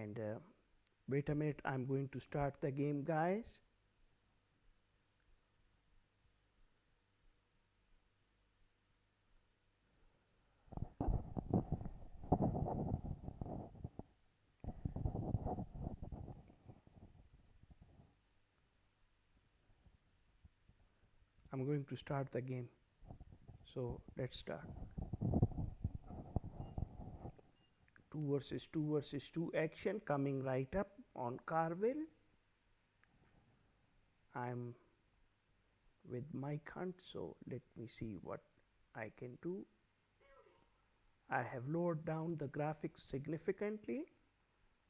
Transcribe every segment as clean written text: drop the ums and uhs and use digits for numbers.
And wait a minute, I'm going to start the game, guys. I'm going to start the game. So let's start. 2 versus 2 action coming right up on Carville. I'm with Mike Hunt, so let me see what I can do. I have lowered down the graphics significantly,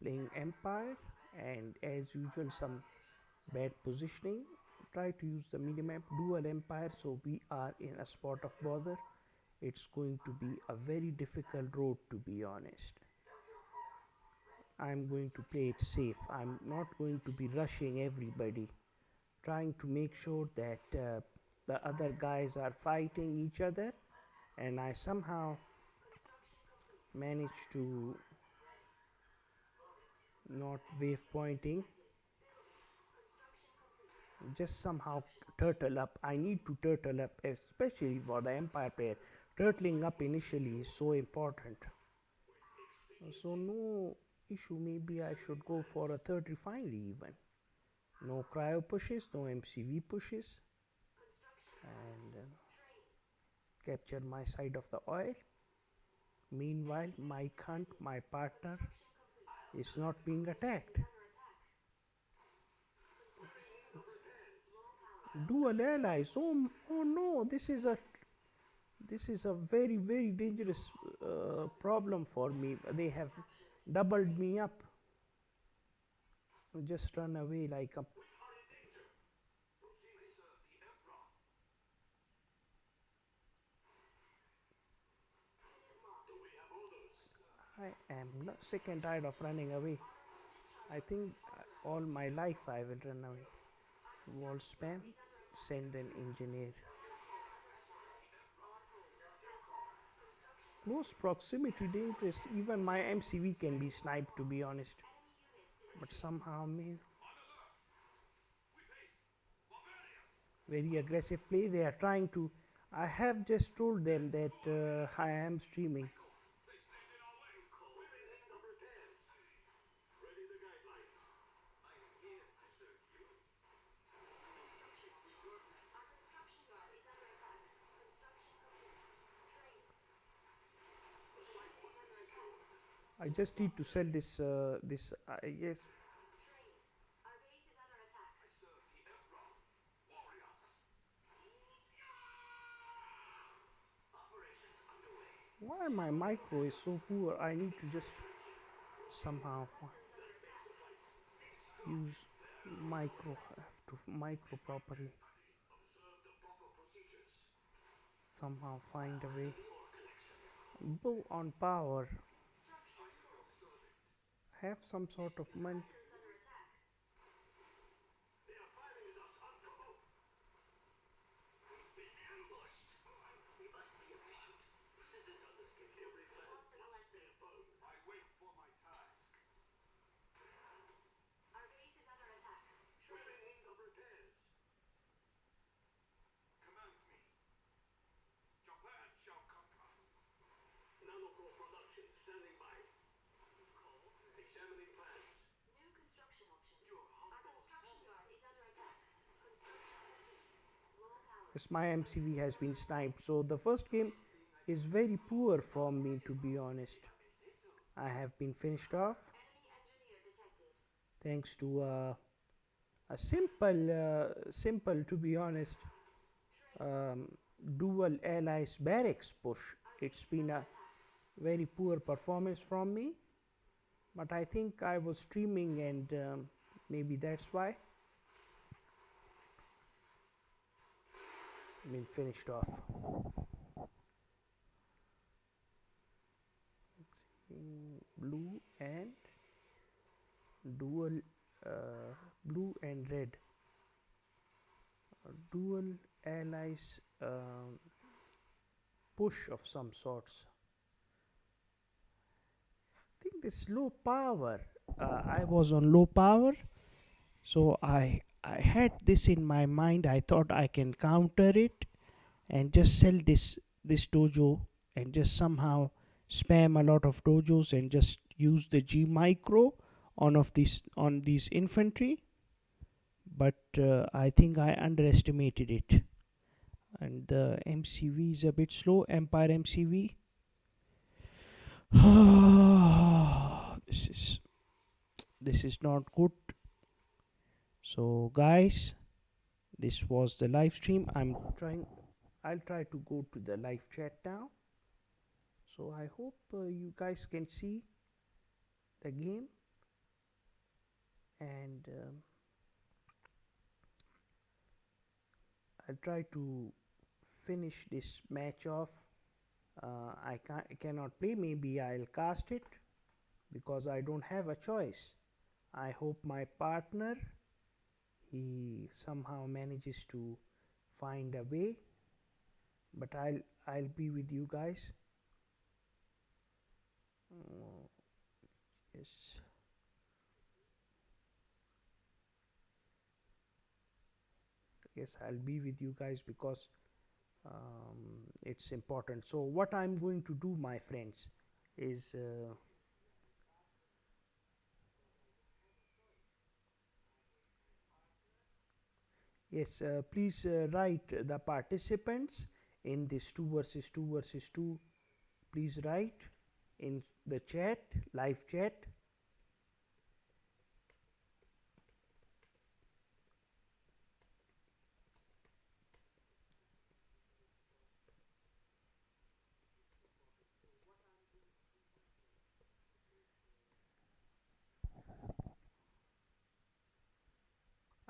playing Empire, and as usual some bad positioning. Try to use the minimap dual Empire, so we are in a spot of bother. It's going to be a very difficult road, to be honest. I'm going to play it safe. I'm not going to be rushing everybody, trying to make sure that the other guys are fighting each other, and I somehow managed to not wave pointing, just somehow turtle up. I need to turtle up, especially for the Empire player. Turtling up initially is so important. So no issue, maybe I should go for a third refinery even. No cryo pushes, no MCV pushes, and capture my side of the oil. Meanwhile, Mike Hunt, my partner, is not being attacked. Dual allies. Oh no! This is a very dangerous problem for me. They have doubled me up. Just run away like a. I am not sick and tired of running away. I think all my life I will run away. Wall spam. Send an engineer. Close proximity dangerous. Even my MCV can be sniped, to be honest. But somehow, man, very aggressive play. They are trying to. I have just told them that I am streaming. I just need to sell this. Yes. Why my micro is so poor? I need to just somehow use micro. I have to micro properly. Somehow find a way. Bow on power. Have some sort of money. Yes, my MCV has been sniped. So the first game is very poor from me, to be honest. I have been finished off thanks to a simple, to be honest, um, dual allies barracks push. It's been a very poor performance from me, but I think I was streaming, and maybe that's why. Been finished off. Let's see, dual blue and red, dual allies push of some sorts. I think this low power I was on low power, so I had this in my mind. I thought I can counter it and just sell this dojo and just somehow spam a lot of dojos and just use the G micro on these infantry. But I think I underestimated it, and the MCV is a bit slow. Empire MCV. this is this is not good. So guys, this was the live stream. I'll try to go to the live chat now. So I hope you guys can see the game, and I'll try to finish this match off. I cannot play. Maybe I'll cast it because I don't have a choice. I hope my partner, he somehow manages to find a way, but I'll be with you guys. Yes. Yes, I'll be with you guys because it's important. So what I'm going to do, my friends, is yes, please write the participants in this 2 versus 2 versus 2. Please write in the chat, live chat.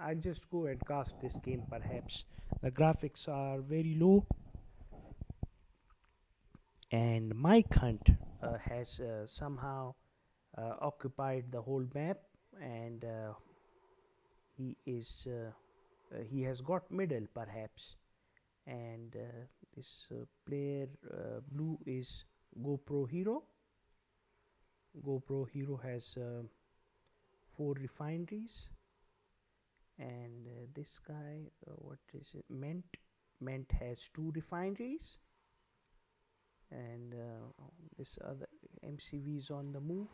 I'll just go and cast this game. Perhaps the graphics are very low, and Mike Hunt has somehow occupied the whole map, and he is he has got middle perhaps, and this player blue is GoPro Hero. GoPro Hero has 4 refineries, and this guy, what is it? Ment has 2 refineries, and this other MCV is on the move.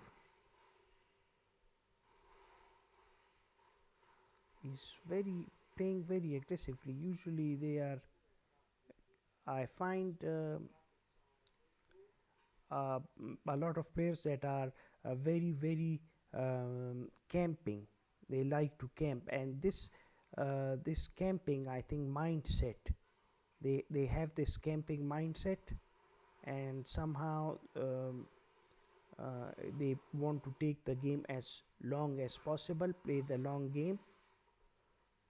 He's very playing very aggressively. Usually they are. I find a lot of players that are very camping. They like to camp, and this camping, I think, mindset. They have this camping mindset, and somehow they want to take the game as long as possible, play the long game.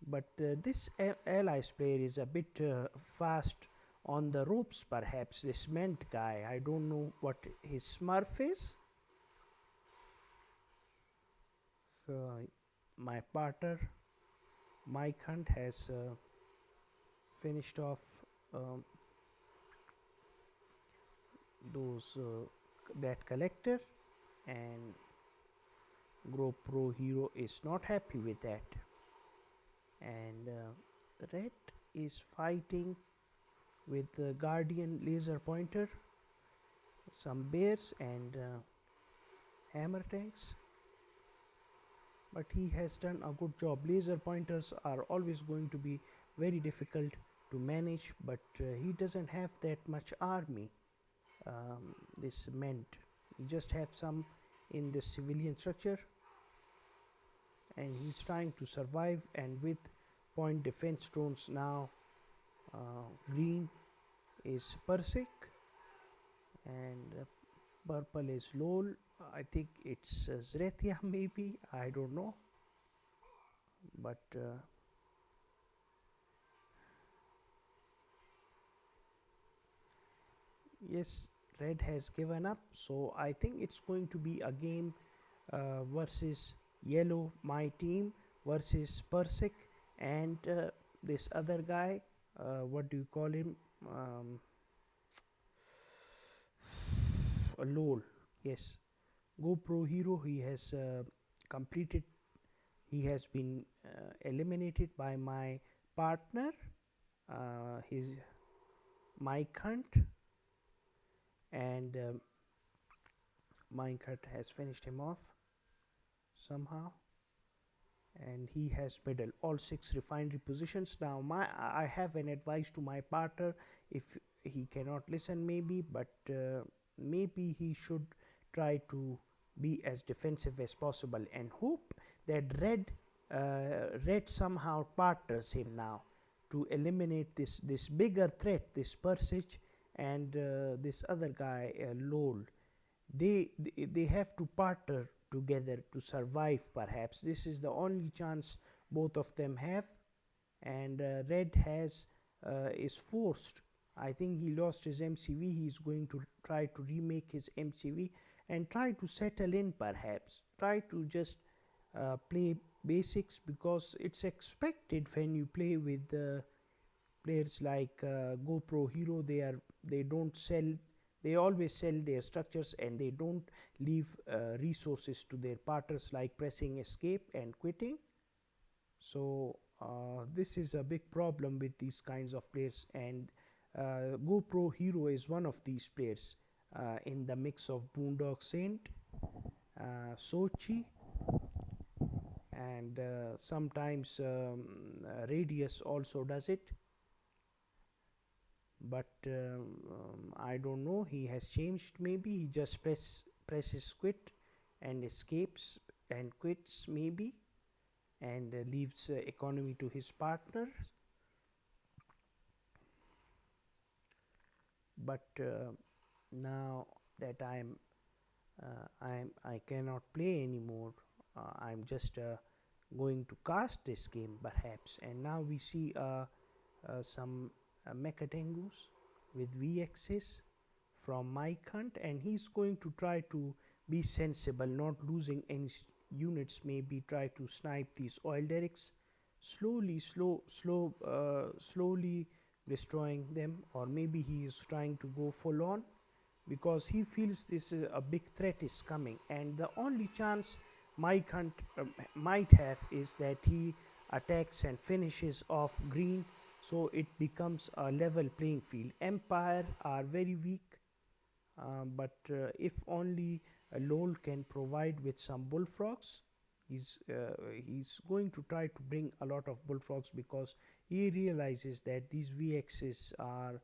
But this allies player is a bit fast on the ropes, perhaps. This Ment guy, I don't know what his smurf is. So my partner Mike Hunt has finished off um, those that collector, and GoPro Hero is not happy with that, and Red is fighting with the Guardian laser pointer, some bears and hammer tanks, but he has done a good job. Laser pointers are always going to be very difficult to manage, but he doesn't have that much army. This meant you just have some in the civilian structure, and he's trying to survive, and with point defense drones now, green is Persik, and purple is Lol. I think it's Zrethia, maybe, I don't know, but yes, red has given up. So I think it's going to be a game versus yellow, my team, versus Persik, and this other guy, what do you call him, a lol. Yes, GoPro Hero, he has completed. He has been eliminated by my partner, his Mike Hunt, and Mike Hunt has finished him off somehow, and he has medal all 6 refinery positions. Now I have an advice to my partner, if he cannot listen maybe, but maybe he should try to be as defensive as possible and hope that red somehow partners him now to eliminate this bigger threat, this Persich and this other guy, Lol. They have to partner together to survive. Perhaps this is the only chance both of them have, and red has is forced. I think he lost his MCV. He's going to try to remake his MCV and try to settle in, perhaps try to just play basics, because it's expected when you play with players like GoPro Hero. They don't sell, they always sell their structures, and they don't leave resources to their partners, like pressing escape and quitting. So this is a big problem with these kinds of players, and GoPro Hero is one of these players in the mix of Boondock Saint, Sochi, and sometimes Radius also does it, but I don't know, he has changed. Maybe he just presses quit and escapes and quits maybe, and leaves economy to his partner. But now that I cannot play anymore, I'm just going to cast this game perhaps. And now we see some Mechatengus with VXs from Mike Hunt, and he's going to try to be sensible, not losing any units, maybe try to snipe these oil derricks, slowly destroying them, or maybe he is trying to go full on because he feels this a big threat is coming, and the only chance Mike Hunt might have is that he attacks and finishes off green, so it becomes a level playing field. Empire are very weak, but if only Lol can provide with some bullfrogs, he's going to try to bring a lot of bullfrogs, because he realizes that these VXs are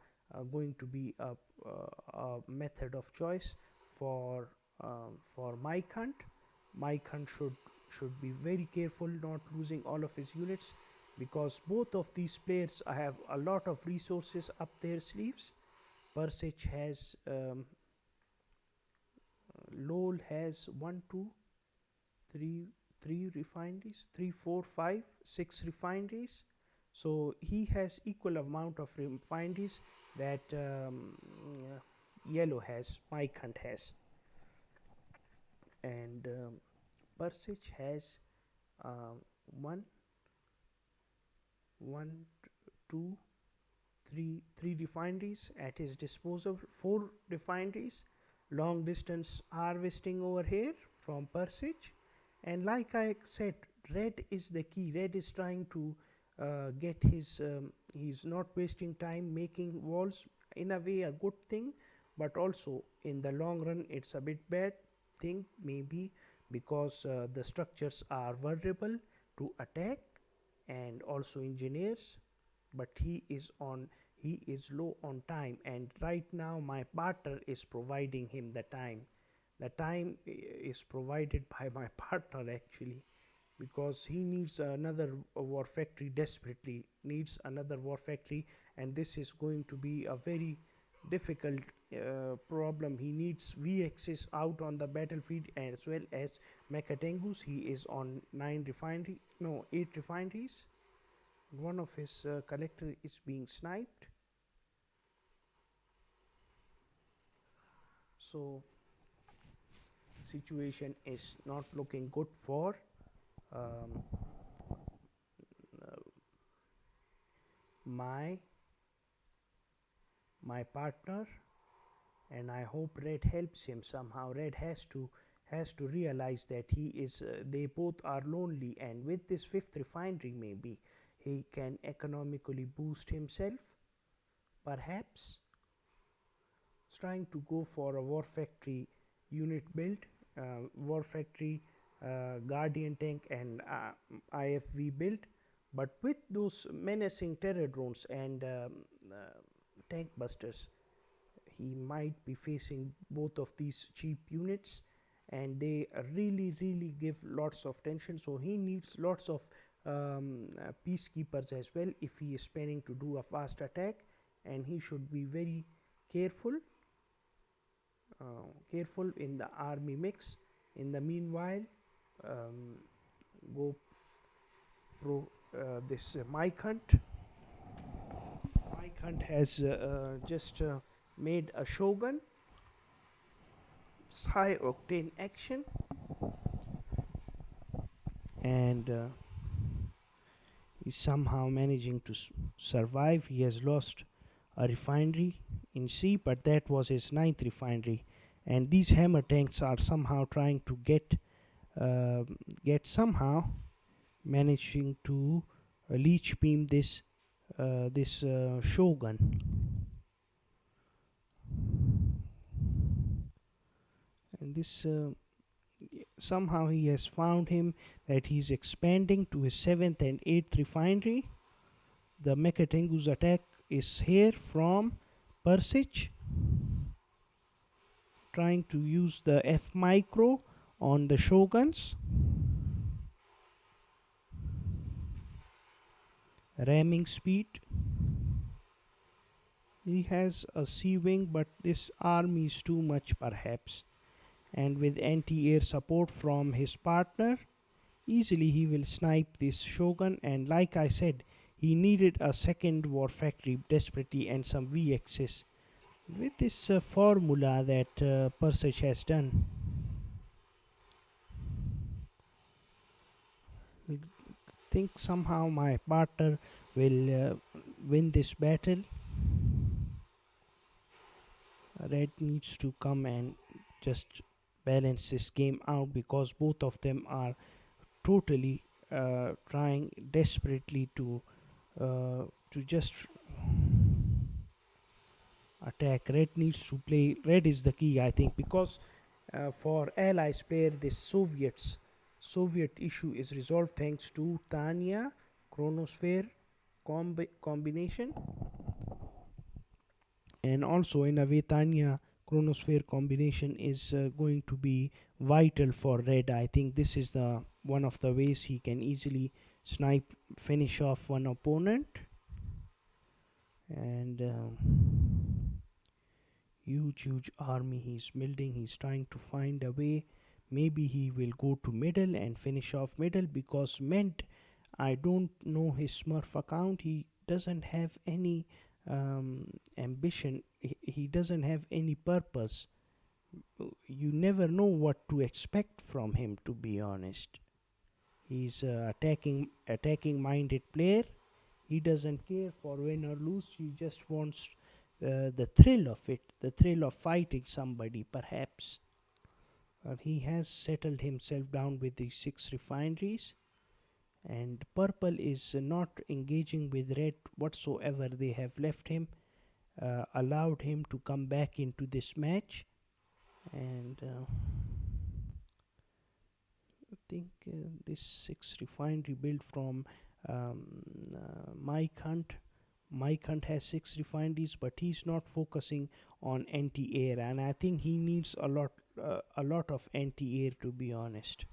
going to be a method of choice for Mike Hunt. Mike Hunt should be very careful not losing all of his units, because both of these players have a lot of resources up their sleeves. Persich has Lol has 1 2 3 refineries, 3 4 5 6 refineries, so he has equal amount of refineries that yellow has, Mike Hunt has, and Persich has 1 2 3 refineries at his disposal, 4 refineries, long distance harvesting over here from Persich. And like I said, red is the key. Red is trying to get his he's not wasting time making walls. In a way a good thing, but also in the long run it's a bit bad thing, maybe because the structures are vulnerable to attack, and also engineers, but he is low on time, and right now my partner is providing him the time. The time is provided by my partner actually, because he needs another war factory, desperately needs another war factory, and this is going to be a very difficult problem. He needs VXs out on the battlefield as well as Mechatengus. He is on 8 refineries. One of his collector is being sniped, so situation is not looking good for my partner, and I hope red helps him somehow. Red has to has to realize that they both are lonely, and with this fifth refinery, maybe he can economically boost himself. Perhaps trying to go for a war factory unit build, war factory guardian tank and IFV build, but with those menacing terror drones and tank busters, he might be facing both of these cheap units, and they really give lots of tension. So he needs lots of peacekeepers as well if he is planning to do a fast attack, and he should be very careful careful in the army mix. In the meanwhile, um, go pro this Mike Hunt. Mike Hunt has just made a Shogun. It's high octane action, and he's somehow managing to survive. He has lost a refinery in sea, but that was his ninth refinery. And these hammer tanks are somehow trying to get somehow managing to leech beam this Shogun. And this somehow he has found him that he's expanding to his seventh and eighth refinery. The Mecha Tengu's attack is here from Persich, trying to use the F micro on the Shoguns, ramming speed. He has a sea wing, but this army is too much perhaps, and with anti-air support from his partner, easily he will snipe this Shogun. And like I said, he needed a second war factory desperately and some VXs. With this formula that Persich has done, I think somehow my partner will win this battle. Red needs to come and just balance this game out, because both of them are totally trying desperately to just attack. Red needs to play. Red is the key, I think, because for allies player, this Soviet issue is resolved thanks to Tanya Chronosphere combination, and also in a way Tanya Chronosphere combination is going to be vital for Red. I think this is the one of the ways he can easily snipe, finish off one opponent. And huge army he's building. He's trying to find a way. Maybe he will go to middle and finish off middle, because Ment, I don't know his Smurf account. He doesn't have any ambition. He doesn't have any purpose. You never know what to expect from him, to be honest. He's attacking minded player. He doesn't care for win or lose. He just wants the thrill of it, the thrill of fighting somebody, perhaps. He has settled himself down with these 6 refineries, and purple is not engaging with red whatsoever. They have left him, allowed him to come back into this match, and I think this 6 refinery build from Mike Hunt. Mike Hunt has 6 refineries, but he's not focusing on anti-air, and I think he needs a lot of anti-air, to be honest.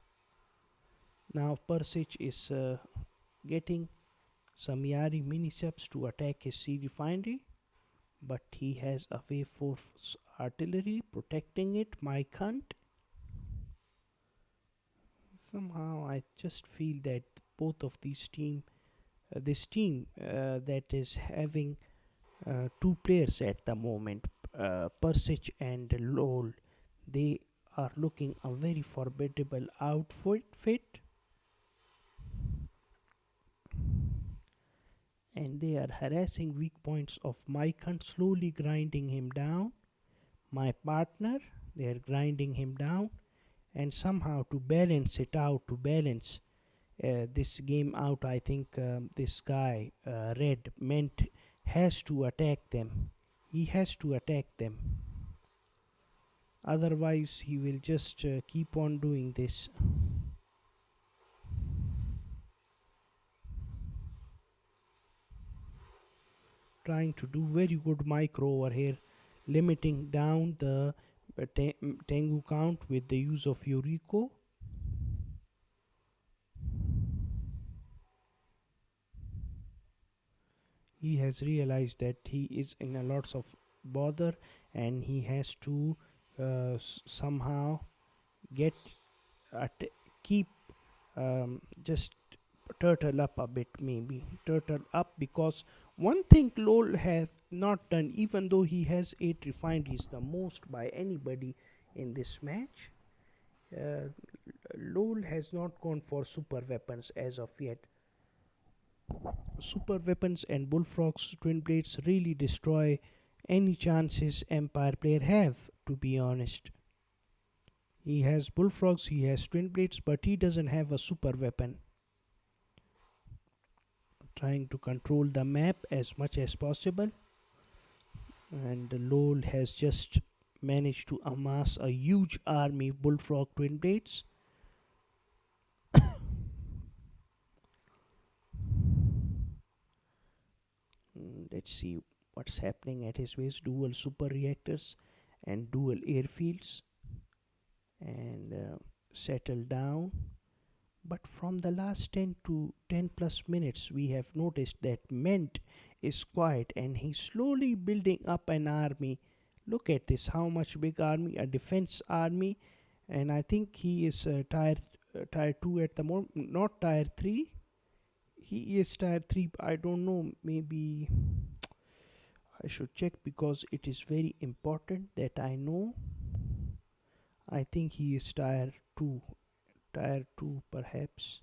Now Persich is getting some Yari mini subs to attack his C refinery, but he has a wave force artillery protecting it. Mike Hunt. Somehow I just feel that both of these this team that is having 2 players at the moment, Persich and Lol, they are looking a very formidable outfit, and they are harassing weak points of Mike Hunt, slowly grinding him down. My partner, they are grinding him down, and somehow to balance it out, to balance this game out, I think this guy, Red, meant has to attack them. He has to attack them. Otherwise, he will just keep on doing this. Trying to do very good micro over here, limiting down the Tengu count with the use of Yuriko. He has realized that he is in a lots of bother, and he has to somehow get keep just turtle up a bit, maybe turtle up, because one thing LOL has not done, even though he has 8 refineries, the most by anybody in this match, uh, LOL has not gone for super weapons as of yet. Super weapons and bullfrogs twin blades really destroy any chances Empire player have, to be honest. He has bullfrogs, he has twin blades, but he doesn't have a super weapon. Trying to control the map as much as possible, and LOL has just managed to amass a huge army bullfrog twin blades. Let's see what's happening at his base. Dual super reactors and dual airfields, and settle down. But from the last 10 to 10 plus minutes, we have noticed that Ment is quiet and he's slowly building up an army. Look at this, how much big army, a defense army. And I think he is tier 2 at the moment, not tier 3. He is tier 3, I don't know, maybe I should check because it is very important that I know. I think he is tier 2 perhaps.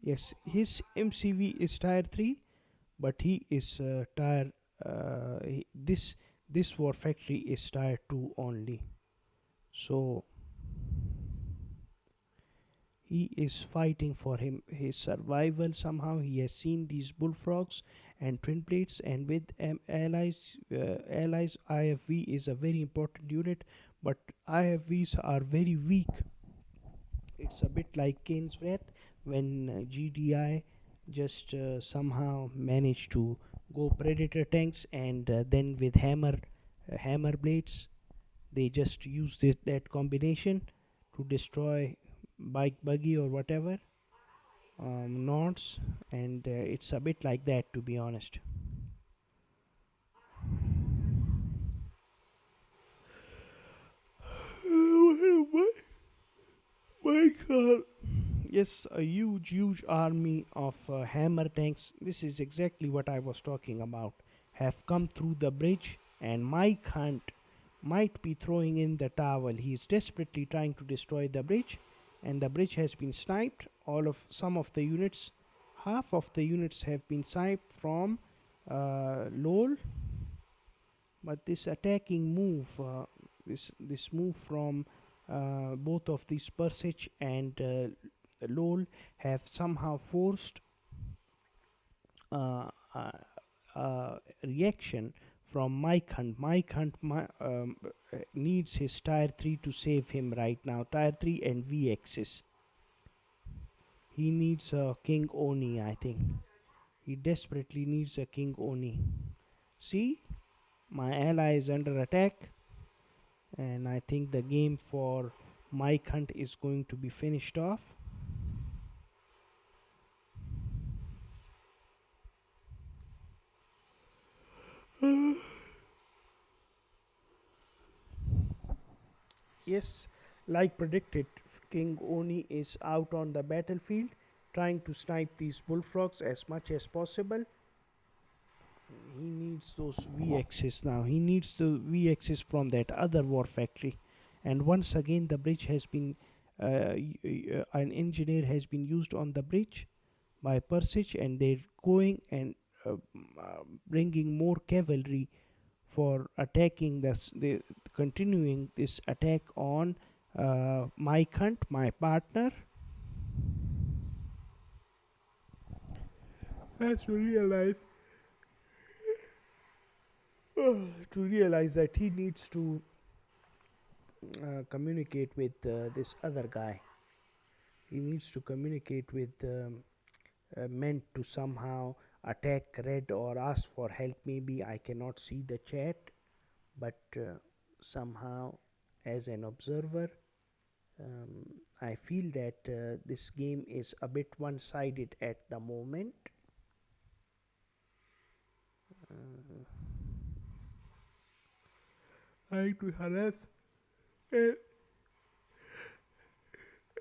Yes, his MCV is tier 3, but he is this war factory is tier 2 only. So he is fighting for his survival. Somehow he has seen these bullfrogs and twin plates, and with allies, IFV is a very important unit, but IFVs are very weak. It's a bit like Kane's Wrath when GDI just somehow managed to go predator tanks, and then with hammer blades, they just use that combination to destroy bike buggy or whatever nodes, and it's a bit like that, to be honest. My god. Yes, a huge army of hammer tanks. This is exactly what I was talking about. Have come through the bridge, and Mike Hunt might be throwing in the towel. He is desperately trying to destroy the bridge, and the bridge has been sniped. Some of the units, half of the units have been sniped from LOL. But this attacking move, this move from both of these Persich and LOL have somehow forced uh, uh, reaction from Mike Hunt. Mike Hunt needs his tier 3 to save him right now. Tier 3 and V axis. He needs a King Oni, I think. He desperately needs a King Oni. See, my ally is under attack, and I think the game for Mike Hunt is going to be finished off. Yes, like predicted, King Oni is out on the battlefield trying to snipe these bullfrogs as much as possible. He needs those VXs now. He needs the VXs from that other war factory. And once again, the bridge has been, an engineer has been used on the bridge by Persich, and they're going and uh, bringing more cavalry for attacking the continuing this attack on Mike Hunt, my partner, has to realize that he needs to communicate with this other guy. He needs to communicate with meant to somehow attack Red or ask for help. Maybe I cannot see the chat, but somehow, as an observer, I feel that this game is a bit one-sided at the moment. Trying to harass and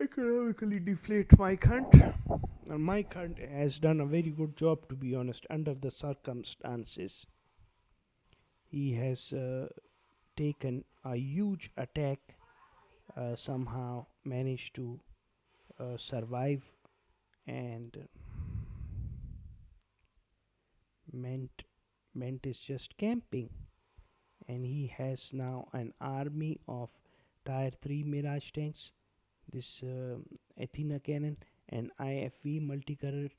economically deflate Mike Hunt. And Mike Hunt has done a very good job, to be honest, under the circumstances. He has taken a huge attack, somehow managed to survive, and Ment is just camping, and he has now an army of Tier 3 Mirage tanks, this Athena cannon, and IFV multi-gunner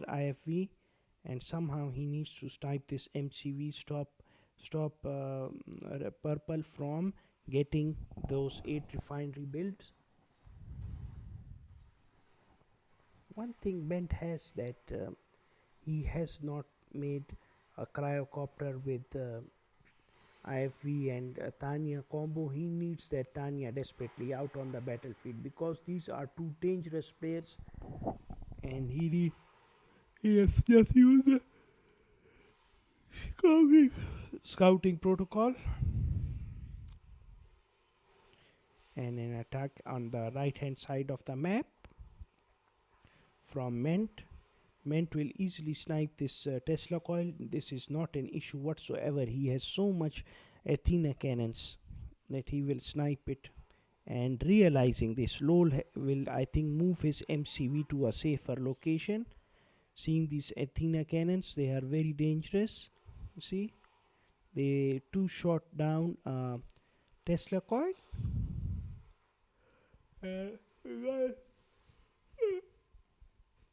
IFV, and somehow he needs to snipe this MCV, stop Purple from getting those 8 refinery builds. One thing Bent has that he has not made a cryocopter with IFV and Tanya combo. He needs that Tanya desperately out on the battlefield because these are two dangerous players, and he has just used the scouting protocol and an attack on the right hand side of the map from Ment. Ment will easily snipe this Tesla coil. This is not an issue whatsoever. He has so much Athena cannons that he will snipe it. And realizing this, Lol will, I think, move his MCV to a safer location. Seeing these Athena cannons, they are very dangerous. You see, they two shot down Tesla coil.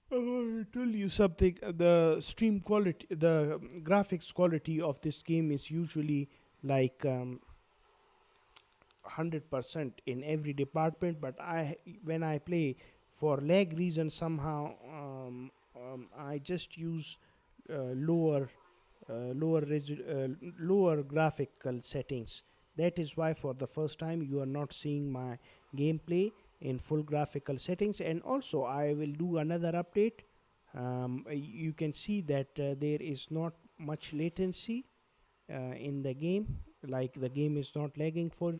I will tell you something. The stream quality, the graphics quality of this game is usually like 100% in every department. But when I play for lag reasons, somehow I just use lower lower graphical settings. That is why for the first time you are not seeing my gameplay in full graphical settings. And also I will do another update. You can see that there is not much latency in the game, like the game is not lagging for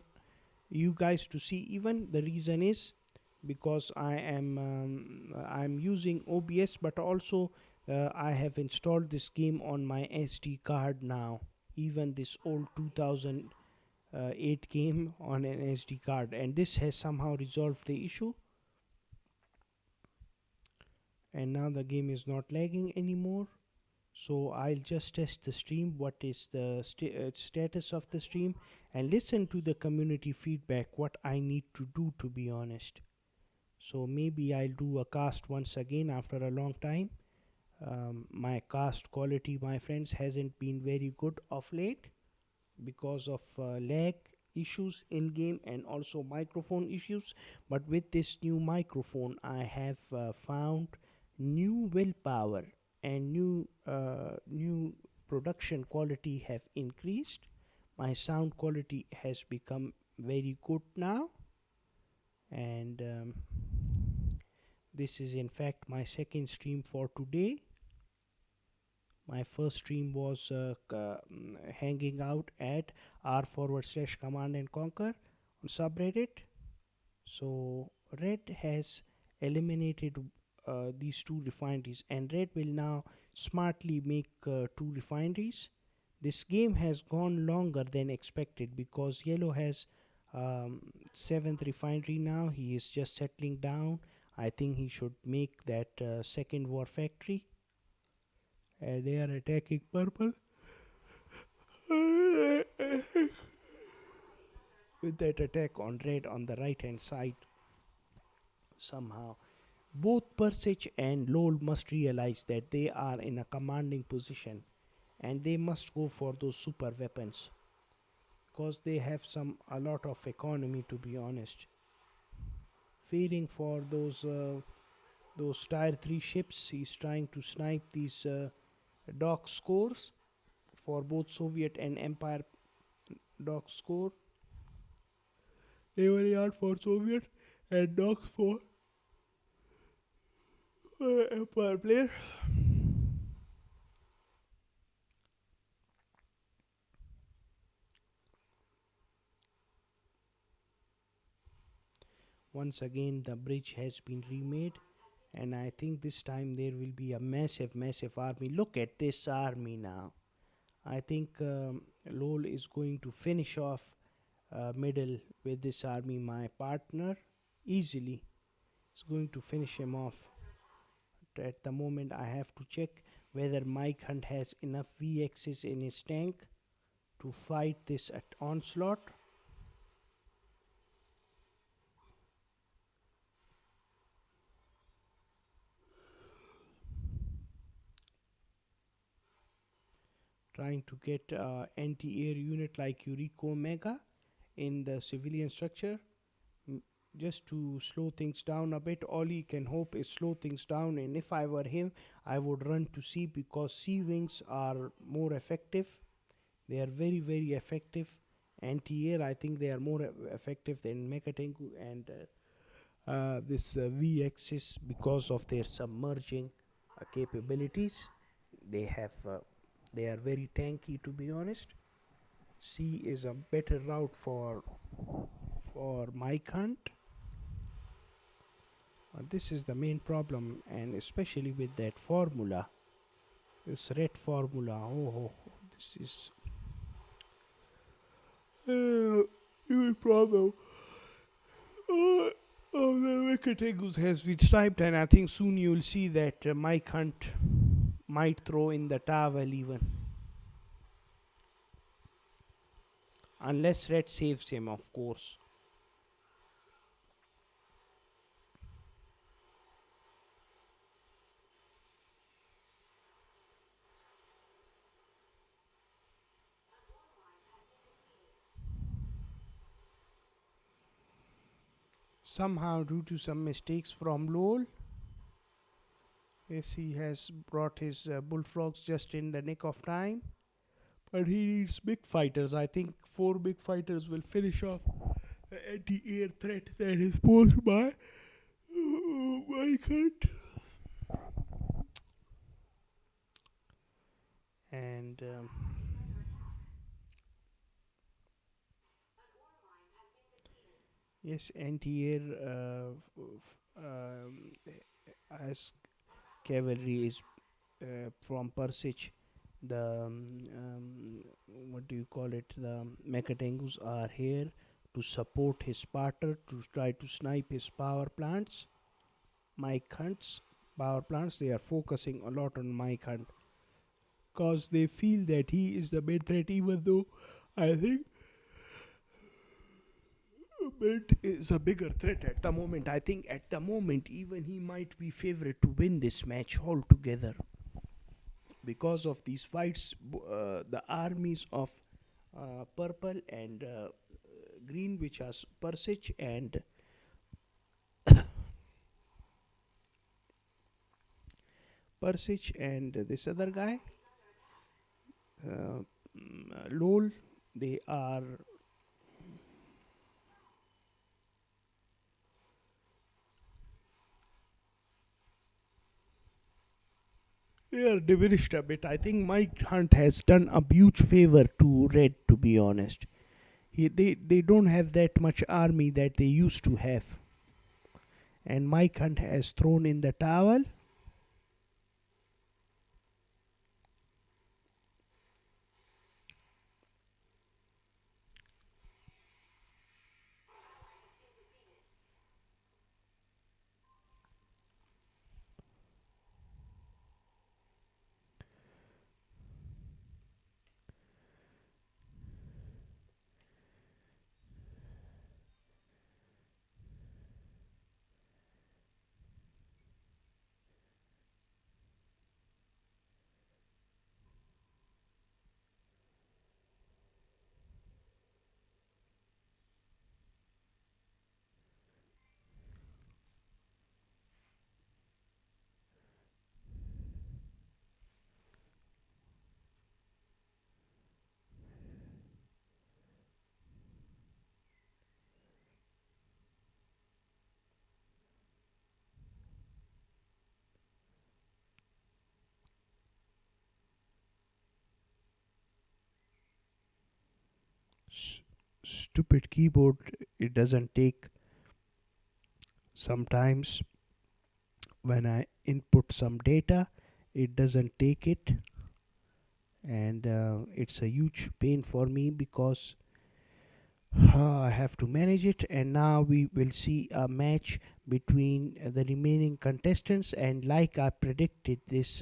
you guys to see. Even the reason is because I'm using OBS, but also I have installed this game on my SD card now, even this old 2008 game on an SD card, and this has somehow resolved the issue, and now the game is not lagging anymore. So I'll just test the stream, what is the status of the stream, and listen to the community feedback, what I need to do, to be honest. So maybe I'll do a cast once again after a long time. My cast quality, my friends, hasn't been very good of late because of lag issues in game and also microphone issues. But with this new microphone, I have found new willpower, and new production quality have increased. My sound quality has become very good now, and this is in fact my second stream for today. My first stream was hanging out at r/command and conquer on subreddit. So Red has eliminated these two refineries, and Red will now smartly make two refineries. This game has gone longer than expected because Yellow has 7th refinery now. He is just settling down. I think he should make that second war factory. And they are attacking Purple. with that attack on red on the right hand side. Somehow both Persich and Lol must realize that they are in a commanding position and they must go for those super weapons because they have a lot of economy, to be honest. Feeding for those tier 3 ships, he's trying to snipe these dock scores for both Soviet and Empire dock score. Naval yard for Soviet and docks for Empire player. Once again, the bridge has been remade, and I think this time there will be a massive army. Look at this army now. I think Lol is going to finish off middle with this army. My partner easily is going to finish him off. At the moment, I have to check whether Mike Hunt has enough VXs in his tank to fight this at onslaught. Trying to get anti-air unit like Yuriko Mega in the civilian structure, just to slow things down a bit. All he can hope is slow things down, and if I were him, I would run to sea because sea wings are more effective. They are very effective. Anti-air, I think they are more effective than Mechatengu and this VXs because of their submerging capabilities. They have they are very tanky, to be honest. Sea is a better route for Mike Hunt. This is the main problem, and especially with that formula, this red formula. This is a problem. Uh, the Wicked has been sniped, and I think soon you will see that Mike Hunt might throw in the towel even. Unless Red saves him, of course. Somehow, due to some mistakes from Lowell, yes, he has brought his bullfrogs just in the nick of time. But he needs big fighters. I think 4 big fighters will finish off the anti-air threat that is posed by Mike Hunt. And yes, anti-air as cavalry is from Persich. The what do you call it? The Mechatengus are here to support his Sparta to try to snipe his power plants. Mike Hunt's power plants. They are focusing a lot on Mike Hunt because they feel that he is the main threat, even though I think Mint is a bigger threat at the moment. I think at the moment, even he might be favorite to win this match altogether because of these fights. The armies of purple and green, which are Persich and this other guy, Lol, they are diminished a bit. I think Mike Hunt has done a huge favor to Red, to be honest. They don't have that much army that they used to have. And Mike Hunt has thrown in the towel. stupid keyboard, it doesn't take. Sometimes when I input some data, it doesn't take it, and it's a huge pain for me because I have to manage it. And now we will see a match between the remaining contestants, and like I predicted, this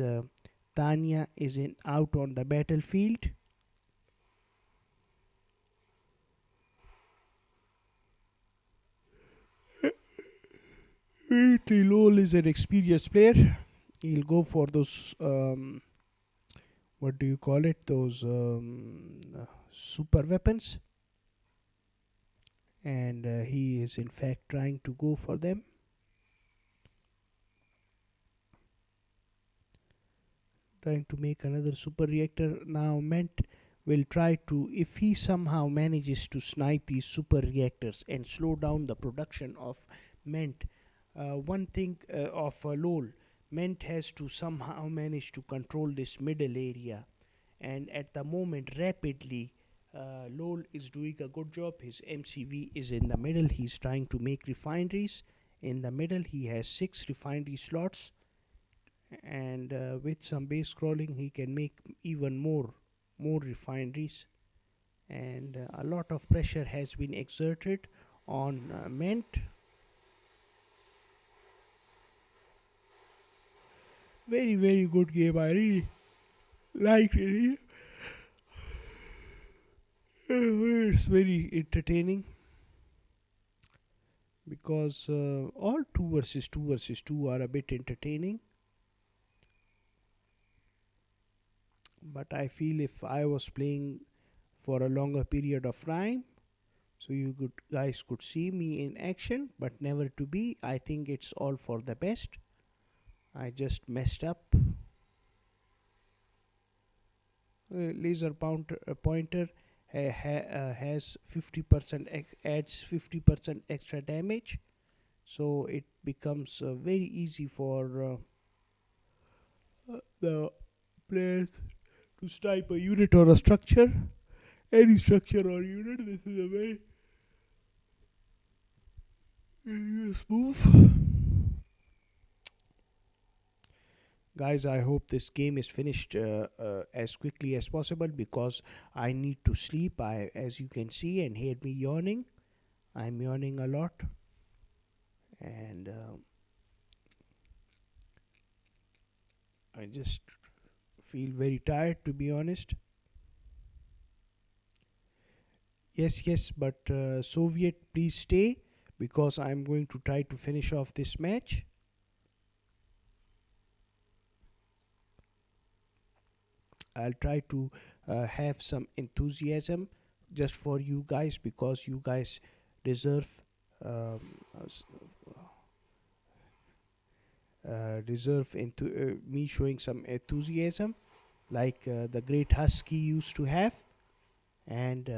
Tanya is in out on the battlefield. Lol is an experienced player. He'll go for those what do you call it? Those super weapons, and he is in fact trying to go for them. Trying to make another super reactor. Now Ment will try to, if he somehow manages to snipe these super reactors and slow down the production of Ment. One thing of LOL, Ment has to somehow manage to control this middle area, and at the moment rapidly LOL is doing a good job. His MCV is in the middle. He's trying to make refineries in the middle. He has 6 refinery slots, and with some base crawling he can make even more refineries, and a lot of pressure has been exerted on Ment. Very good game. I really liked it. It's very entertaining because all 2 versus 2 are a bit entertaining, but I feel if I was playing for a longer period of time, so you guys could see me in action, but never to be, I think it's all for the best. I just messed up. Laser pointer has 50% adds 50% extra damage, so it becomes very easy for the players to snipe a unit or a structure, any structure or unit. This is a very smooth. Guys, I hope this game is finished as quickly as possible because I need to sleep. As you can see and hear me yawning, I'm yawning a lot, and I just feel very tired, to be honest. Yes, but Soviet, please stay because I'm going to try to finish off this match. I'll try to have some enthusiasm just for you guys because you guys deserve um, me showing some enthusiasm like the great Husky used to have. And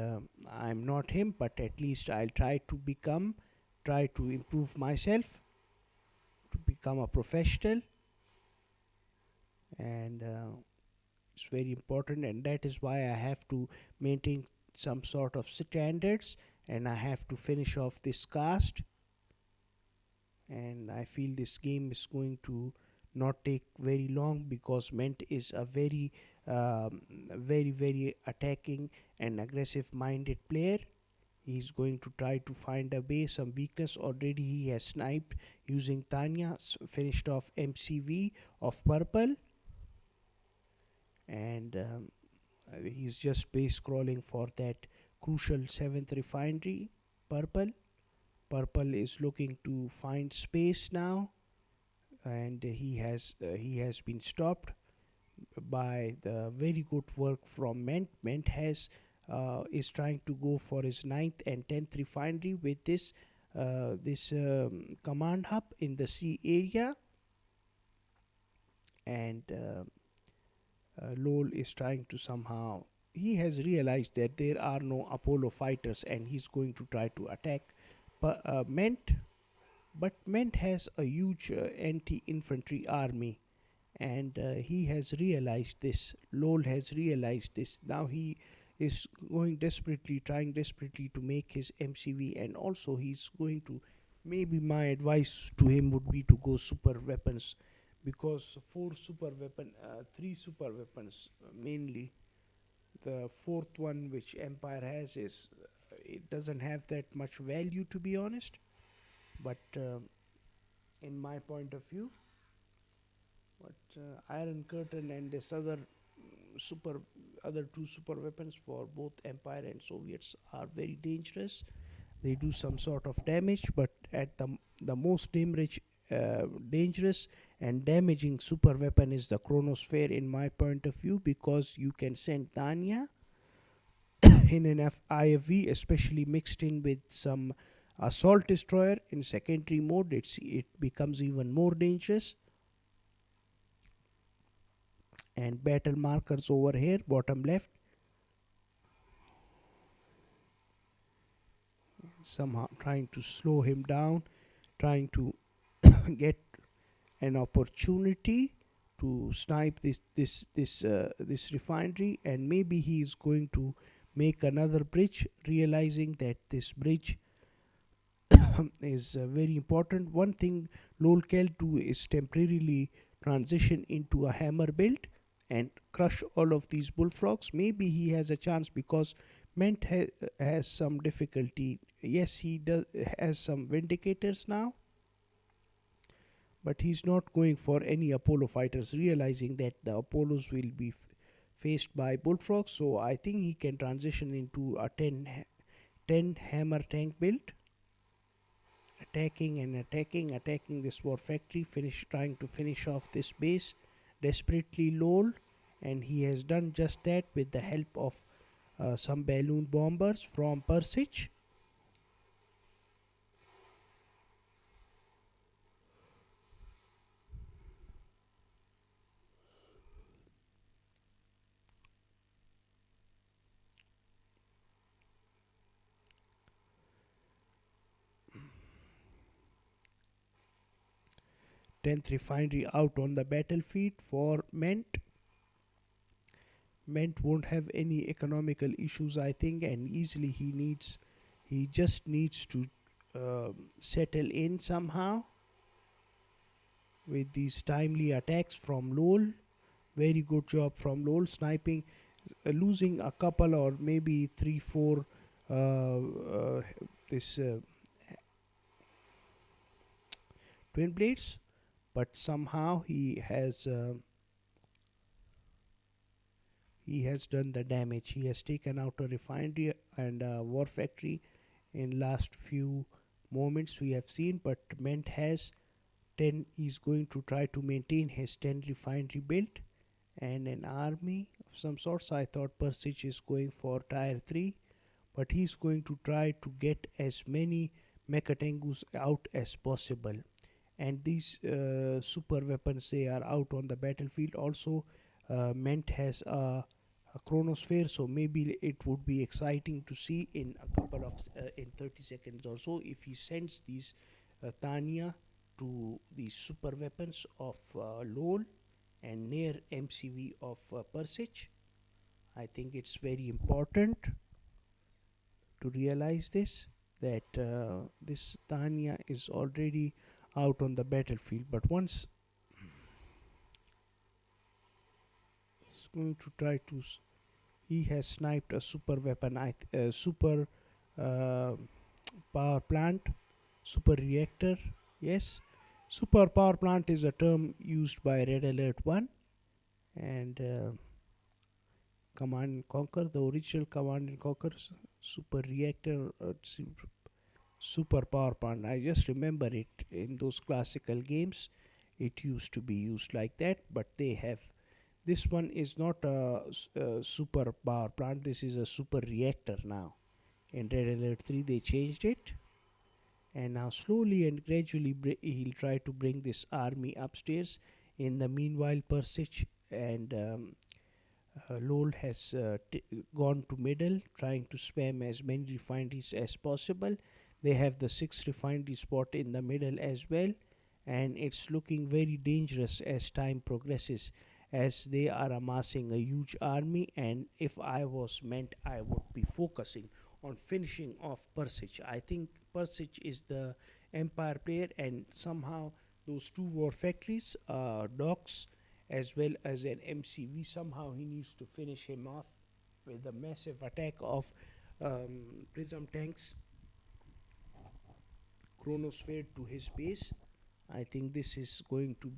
I'm not him, but at least I'll try to improve myself to become a professional, and it's very important, and that is why I have to maintain some sort of standards, and I have to finish off this cast. And I feel this game is going to not take very long because Ment is a very attacking and aggressive minded player. He's going to try to find a way, some weakness. Already he has sniped using Tanya, finished off MCV of purple, and he's just base crawling for that crucial 7th refinery. Purple is looking to find space now, and he has been stopped by the very good work from Ment. Ment has is trying to go for his 9th and 10th refinery with this command hub in the sea area, and Lol is trying to somehow. He has realized that there are no Apollo fighters, and he's going to try to attack Ment. But Ment has a huge anti-infantry army, and he has realized this. Lol has realized this. Now he is going desperately, trying desperately to make his MCV, and also he's going to. Maybe my advice to him would be to go super weapons, because three super weapons mainly. The fourth one, which Empire has, is it doesn't have that much value, to be honest. But in my point of view, but Iron Curtain and this super other two super weapons for both Empire and Soviets are very dangerous. They do some sort of damage, but at the most dangerous and damaging super weapon is the Chronosphere, in my point of view, because you can send Tanya in an IFV, especially mixed in with some assault destroyer in secondary mode. It becomes even more dangerous. And battle markers over here, bottom left, somehow trying to slow him down, trying to get an opportunity to snipe this refinery, and maybe he is going to make another bridge, realizing that this bridge is very important. One thing Lolkel do is temporarily transition into a hammer build and crush all of these bullfrogs. Maybe he has a chance, because Ment has some difficulty. Yes, he does has some vindicators now, but he's not going for any Apollo fighters, realizing that the Apollos will be faced by bullfrogs. So I think he can transition into a 10 hammer tank build, attacking and attacking this war factory, trying to finish off this base desperately. Lol. And he has done just that with the help of some balloon bombers from Persich. Tenth refinery out on the battlefield for Ment. Ment won't have any economical issues, I think, and easily he just needs to settle in somehow with these timely attacks from Lol. Very good job from Lol, sniping, losing a couple or maybe 3 4 this twin blades, but somehow he has done the damage. He has taken out a refinery and a war factory in last few moments we have seen. But Ment has 10. He's going to try to maintain his 10 refinery build and an army of some sorts. I thought Persich is going for tier 3, but he's going to try to get as many Mechatengus out as possible. And these super weapons, they are out on the battlefield. Also, Ment has a Chronosphere, so maybe it would be exciting to see in a couple of in 30 seconds or so if he sends these Tanya to the super weapons of Lol and near MCV of Persich. I think it's very important to realize this, that this Tanya is already out on the battlefield, but once it's going to try to he has sniped a super weapon, super uh, power plant, super reactor. Yes, super power plant is a term used by Red Alert 1 and Command and Conquer. The original Command and Conquer super reactor, super power plant. I just remember it in those classical games. It used to be used like that, but they have. This one is not a super power plant. This is a super reactor now. In Red Alert 3, they changed it, and now slowly and gradually he'll try to bring this army upstairs. In the meanwhile, Persich and Lol has gone to middle, trying to spam as many refineries as possible. They have the 6 refinery spot in the middle as well, and it's looking very dangerous as time progresses. as they are amassing a huge army, and if I was meant, I would be focusing on finishing off Persic. I think Persic is the empire player, and somehow those two war factories, docks as well as an MCV, somehow he needs to finish him off with a massive attack of prism tanks chronosphere to his base. I think this is going to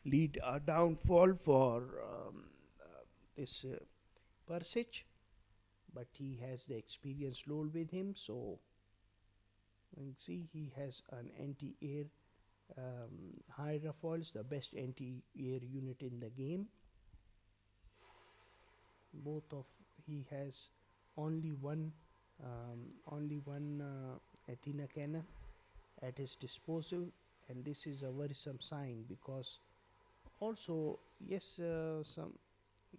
lead a downfall for this Persic, but he has the experienced role with him. So you can see he has an anti-air hydrofoils, the best anti-air unit in the game. Both of he has only one Athena cannon at his disposal, and this is a worrisome sign because also yes, some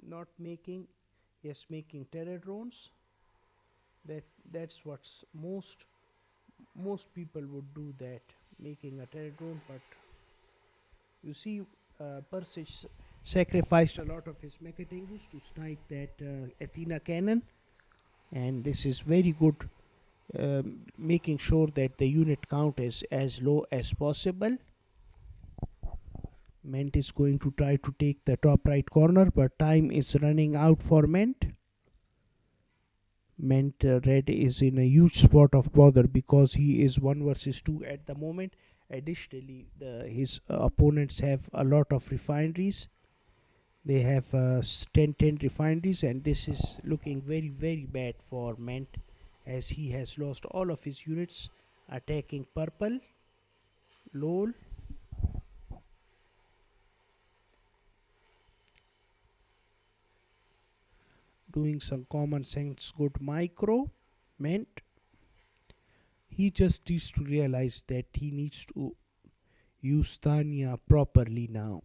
not making, yes, making terror drones. That's what's most people would do, that making a terror drone. But you see, Persic sacrificed a lot of his mechatangus to snipe that Athena cannon, and this is very good, making sure that the unit count is as low as possible. Ment is going to try to take the top right corner, but time is running out for Ment. Red is in a huge spot of bother because he is 1 versus 2 at the moment. Additionally, his opponents have a lot of refineries. They have 10 refineries, and this is looking very very bad for Ment, as he has lost all of his units attacking purple. Lol. Doing some common sense good micro. Ment, he just needs to realize that he needs to use Tanya properly now.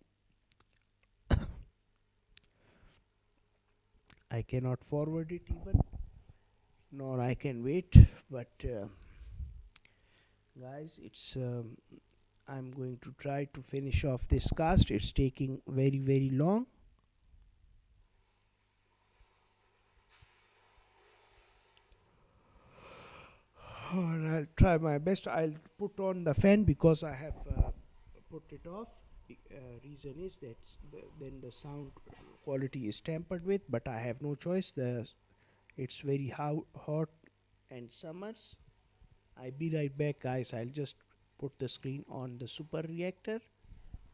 I cannot forward it even, nor I can wait, but guys, it's I'm going to try to finish off this cast. It's taking very very long. I'll try my best. I'll put on the fan because I have put it off. Reason is that then the sound quality is tampered with, but I have no choice. It's very hot and summers. I'll be right back, guys. I'll just put the screen on the super reactor.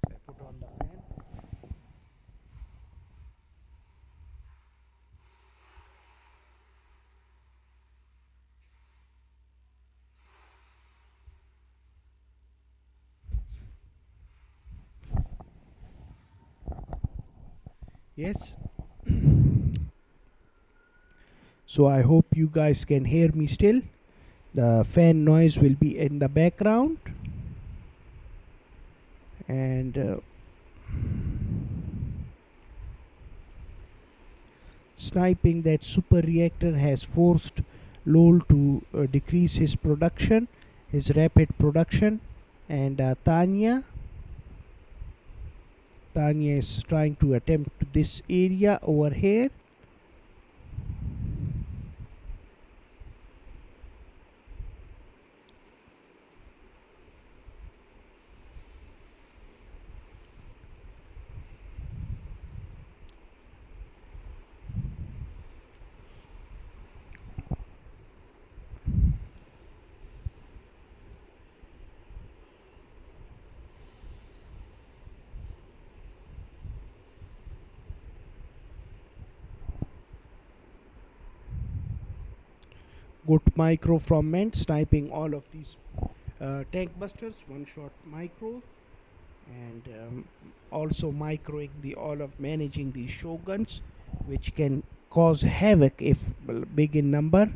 I put on the fan. Yes. So I hope you guys can hear me still. The fan noise will be in the background, and sniping that super reactor has forced LOL to decrease his production, his rapid production, and Tanya is trying to attempt this area over here. Good micro from Ment, sniping all of these tank busters, one shot micro, and also microing all of managing these shoguns, which can cause havoc if big in number.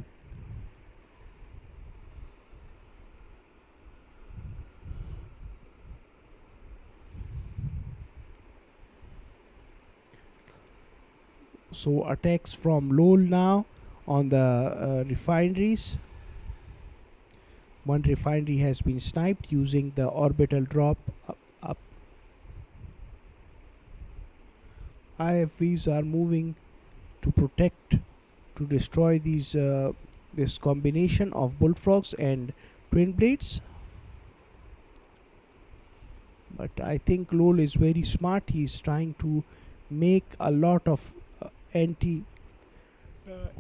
So attacks from LOL now on the refineries. One refinery has been sniped using the orbital drop up. IFVs are moving to protect, to destroy this combination of bullfrogs and twin blades. But I think LOL is very smart. He's trying to make a lot of anti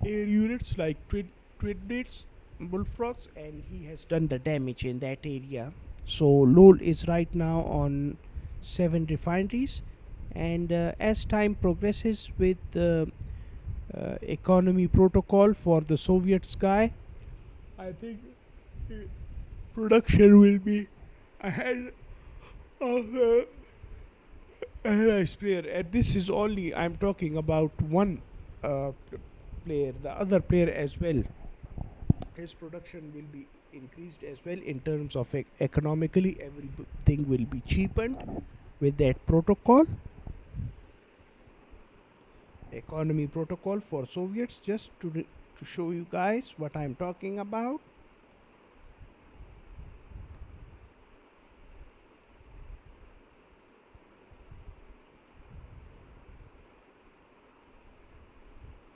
air units like twin blades, bullfrogs, and he has done the damage in that area. So LOL is right now on 7 refineries, and as time progresses with the economy protocol for the Soviet sky, I think production will be ahead of nice player. And this is only, I'm talking about one player. The other player as well, his production will be increased as well in terms of economically. Everything will be cheapened with that protocol, economy protocol for Soviets. Just to show you guys what I'm talking about.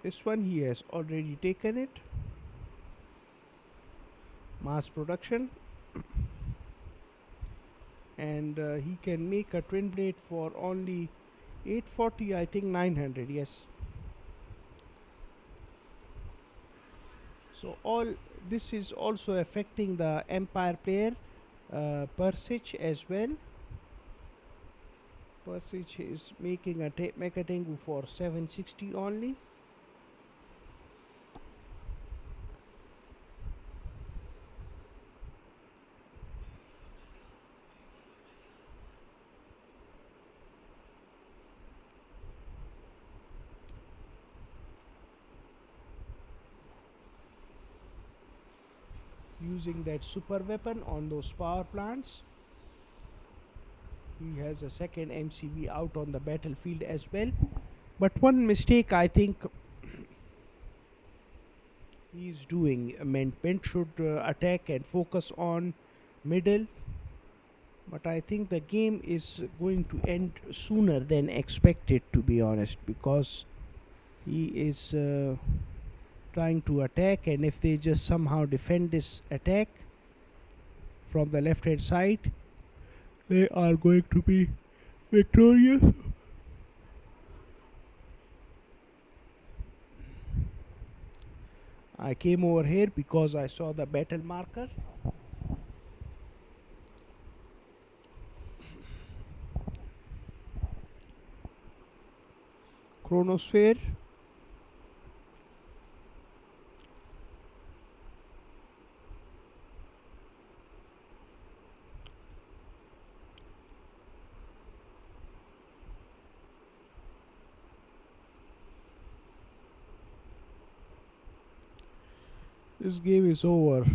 This one he has already taken it. Mass production, and he can make a twin blade for only 840, I think 900. Yes. So all this is also affecting the Empire player, Persich as well. Persich is making a Mecha Tengu for 760 only. Using that super weapon on those power plants. He has a second MCV out on the battlefield as well. But one mistake I think he is doing, Ment should attack and focus on middle. But I think the game is going to end sooner than expected, to be honest, because he is trying to attack, and if they just somehow defend this attack from the left hand side, they are going to be victorious. I came over here because I saw the battle marker. Chronosphere. This game is over.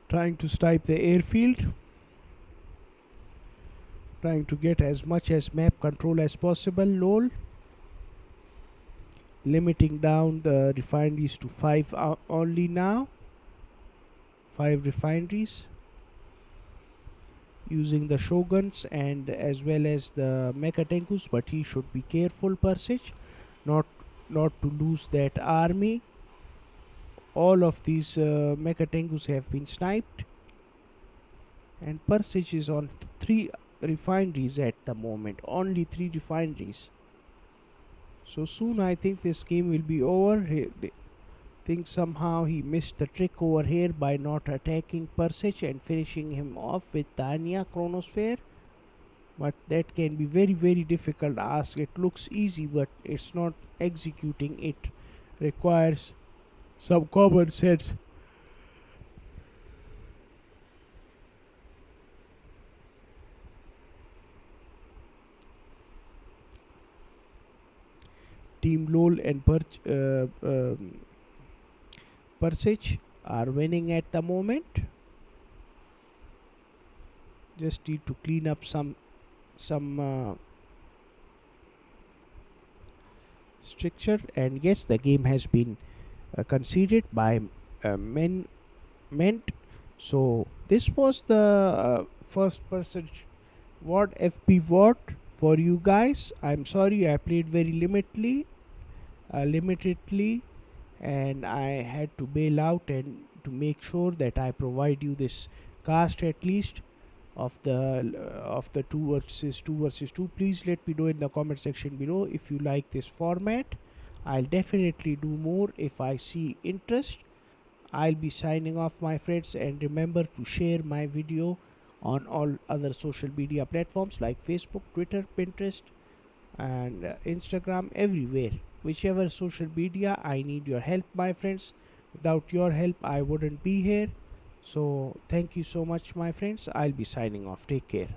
Trying to snipe the airfield, trying to get as much as map control as possible. LOL. Limiting down the refineries to 5 only now. 5 refineries. Using the shoguns and as well as the mecha tenkus, but he should be careful, Persich, not to lose that army. All of these mecha tengus have been sniped, and Persich is on 3 refineries at the moment. Only 3 refineries. So soon I think this game will be over. Think somehow he missed the trick over here by not attacking Persich and finishing him off with Tanya Chronosphere. But that can be very difficult ask. It looks easy, but it's not. Executing it requires some common sense. Team LOL and Persich are winning at the moment. Just need to clean up some structure, and yes, the game has been conceded by Ment. So this was the first person WOD FPVOD for you guys. I'm sorry I played very limitedly, and I had to bail out and to make sure that I provide you this cast at least of the 2 versus 2. Please let me know in the comment section below if you like this format. I'll definitely do more if I see interest. I'll be signing off, my friends, and remember to share my video on all other social media platforms like Facebook, Twitter, Pinterest, and Instagram, everywhere. Whichever social media, I need your help, my friends. Without your help, I wouldn't be here. So, thank you so much, my friends. I'll be signing off. Take care.